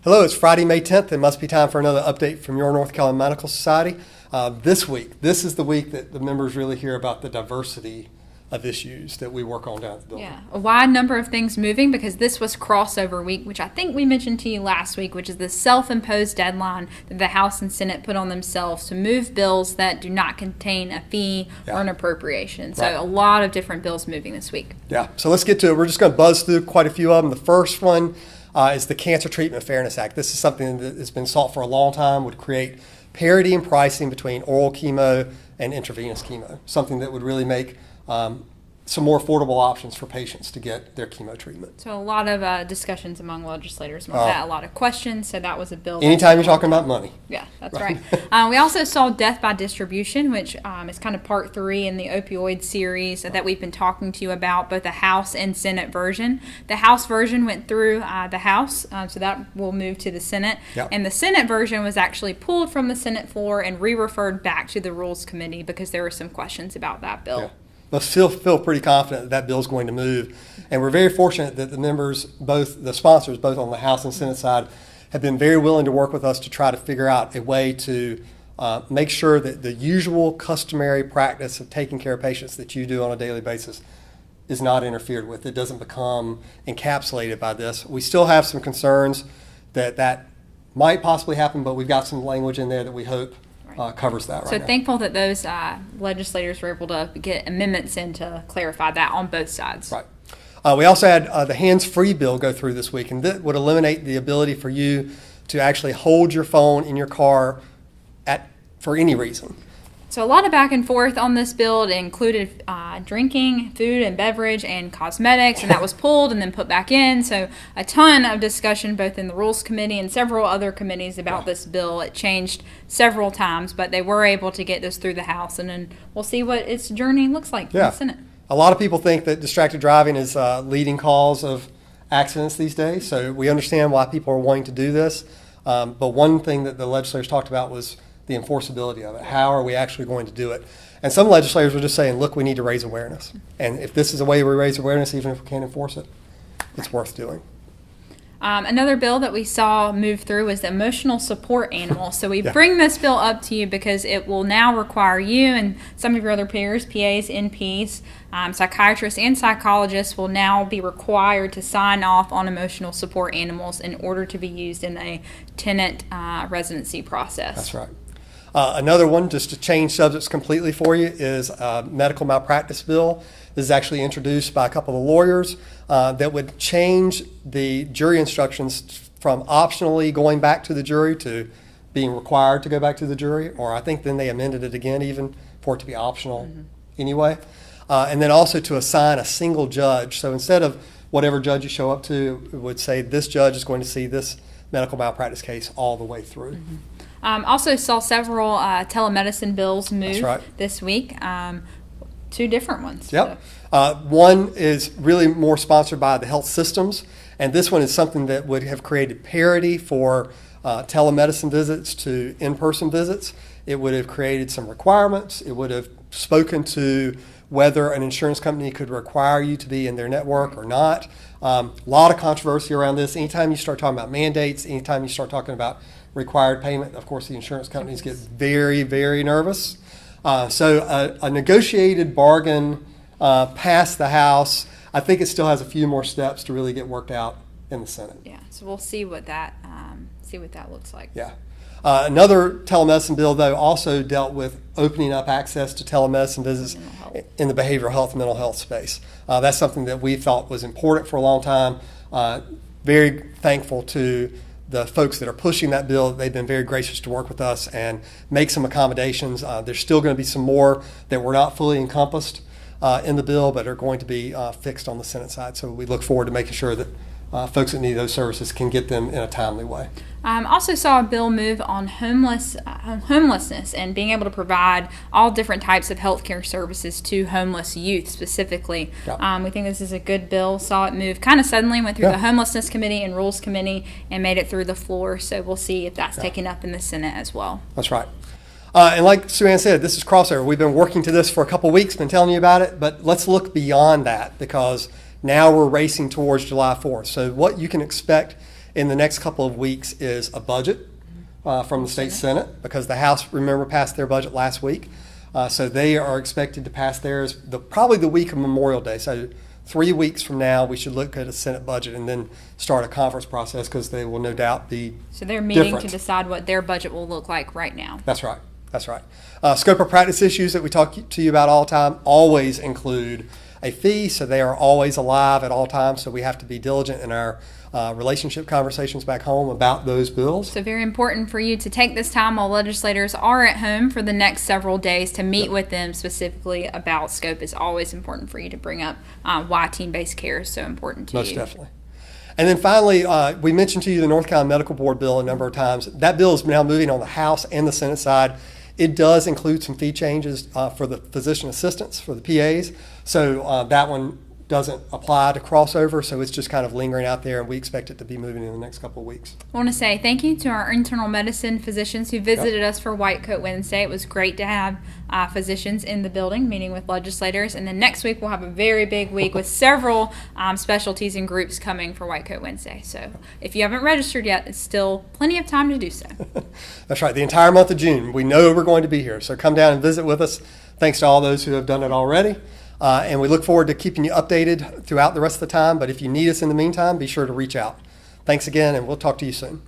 Hello, it's Friday, May 10th. It must be time for another update from your North Carolina Medical Society. This is the week that the members really hear about the diversity of issues that we work on down at the building. Yeah, a wide number of things moving because this was crossover week, which I think we mentioned to you last week, which is the self-imposed deadline that the House and Senate put on themselves to move bills that do not contain a fee or an appropriation. So a lot of different bills moving this week. Yeah, so let's get to it. We're just going to buzz through quite a few of them. The first one is the Cancer Treatment Fairness Act. This is something that has been sought for a long time, would create parity in pricing between oral chemo and intravenous chemo, something that would really make some more affordable options for patients to get their chemo treatment. So a lot of discussions among legislators about that, a lot of questions. So that was a bill. Anytime you're talking about money. Yeah, that's right. We also saw death by distribution, which is kind of part 3 in the opioid series that we've been talking to you about, both the House and Senate version. The House version went through the House, so that will move to the Senate. Yep. And the Senate version was actually pulled from the Senate floor and re-referred back to the Rules Committee because there were some questions about that bill. Yeah. But still feel pretty confident that bill is going to move. And we're very fortunate that the members, both the sponsors, both on the House and Senate side, have been very willing to work with us to try to figure out a way to make sure that the usual customary practice of taking care of patients that you do on a daily basis is not interfered with. It doesn't become encapsulated by this. We still have some concerns that might possibly happen, but we've got some language in there that we hope covers that right now. So thankful that those legislators were able to get amendments in to clarify that on both sides. Right. We also had the hands-free bill go through this week, and that would eliminate the ability for you to actually hold your phone in your car for any reason. So a lot of back and forth on this bill. It included drinking, food and beverage, and cosmetics, and that was pulled and then put back in. So a ton of discussion both in the Rules Committee and several other committees about this bill. It changed several times, but they were able to get this through the House, and then we'll see what its journey looks like in the Senate. A lot of people think that distracted driving is a leading cause of accidents these days, so we understand why people are wanting to do this. But one thing that the legislators talked about was the enforceability of it. How are we actually going to do it? And some legislators were just saying, look, we need to raise awareness. And if this is a way we raise awareness, even if we can't enforce it, it's worth doing. Another bill that we saw move through was the emotional support animal. So we bring this bill up to you because it will now require you and some of your other peers, PAs, NPs, psychiatrists, and psychologists will now be required to sign off on emotional support animals in order to be used in a tenant residency process. That's right. Another one, just to change subjects completely for you, is a medical malpractice bill. This is actually introduced by a couple of lawyers that would change the jury instructions from optionally going back to the jury to being required to go back to the jury, or I think then they amended it again even for it to be optional anyway. And then also to assign a single judge. So instead of whatever judge you show up to, it would say this judge is going to see this medical malpractice case all the way through. Also saw several telemedicine bills move this week. 2 different ones. Yep. One is really more sponsored by the health systems, and this one is something that would have created parity for telemedicine visits to in-person visits. It would have created some requirements. It would have spoken to whether an insurance company could require you to be in their network or not. A lot of controversy around this. Anytime you start talking about mandates, anytime you start talking about required payment, of course the insurance companies get very, very nervous. So a negotiated bargain passed the House. I think it still has a few more steps to really get worked out in the Senate. Yeah, so we'll see what that looks like. Yeah. Another telemedicine bill, though, also dealt with opening up access to telemedicine visits in the behavioral health and mental health space. That's something that we thought was important for a long time. Very thankful to the folks that are pushing that bill. They've been very gracious to work with us and make some accommodations. There's still going to be some more that were not fully encompassed in the bill, but are going to be fixed on the Senate side. So we look forward to making sure that folks that need those services can get them in a timely way. Also saw a bill move on homelessness and being able to provide all different types of healthcare services to homeless youth specifically. We think this is a good bill. Saw it move kind of suddenly, went through the Homelessness Committee and Rules Committee and made it through the floor. So we'll see if that's taken up in the Senate as well. That's right. And like Sue Ann said, this is crossover. We've been working to this for a couple weeks, been telling you about it, but let's look beyond that because now we're racing towards July 4th. So what you can expect in the next couple of weeks is a budget from the state Senate, because the House, remember, passed their budget last week. So they are expected to pass theirs probably the week of Memorial Day. So 3 weeks from now, we should look at a Senate budget and then start a conference process, because they will no doubt be So they're meeting different. to decide what their budget will look like right now. That's right. That's right. Scope of practice issues that we talk to you about all the time always include a fee, so they are always alive at all times. So we have to be diligent in our relationship conversations back home about those bills. So very important for you to take this time while legislators are at home for the next several days to meet with them specifically about scope. It's always important for you to bring up why team-based care is so important to Most you. definitely. And then finally, we mentioned to you the North Carolina Medical Board bill a number of times. That bill is now moving on the House and the Senate side. It does include some fee changes for the physician assistants, for the PAs. So that one doesn't apply to crossover, so it's just kind of lingering out there, and we expect it to be moving in the next couple of weeks. I want to say thank you to our internal medicine physicians who visited us for White Coat Wednesday. It was great to have physicians in the building meeting with legislators. And then next week we'll have a very big week with several specialties and groups coming for White Coat Wednesday. So if you haven't registered yet, it's still plenty of time to do so. That's right. The entire month of June, we know we're going to be here. So come down and visit with us. Thanks to all those who have done it already. And we look forward to keeping you updated throughout the rest of the time. But if you need us in the meantime, be sure to reach out. Thanks again, and we'll talk to you soon.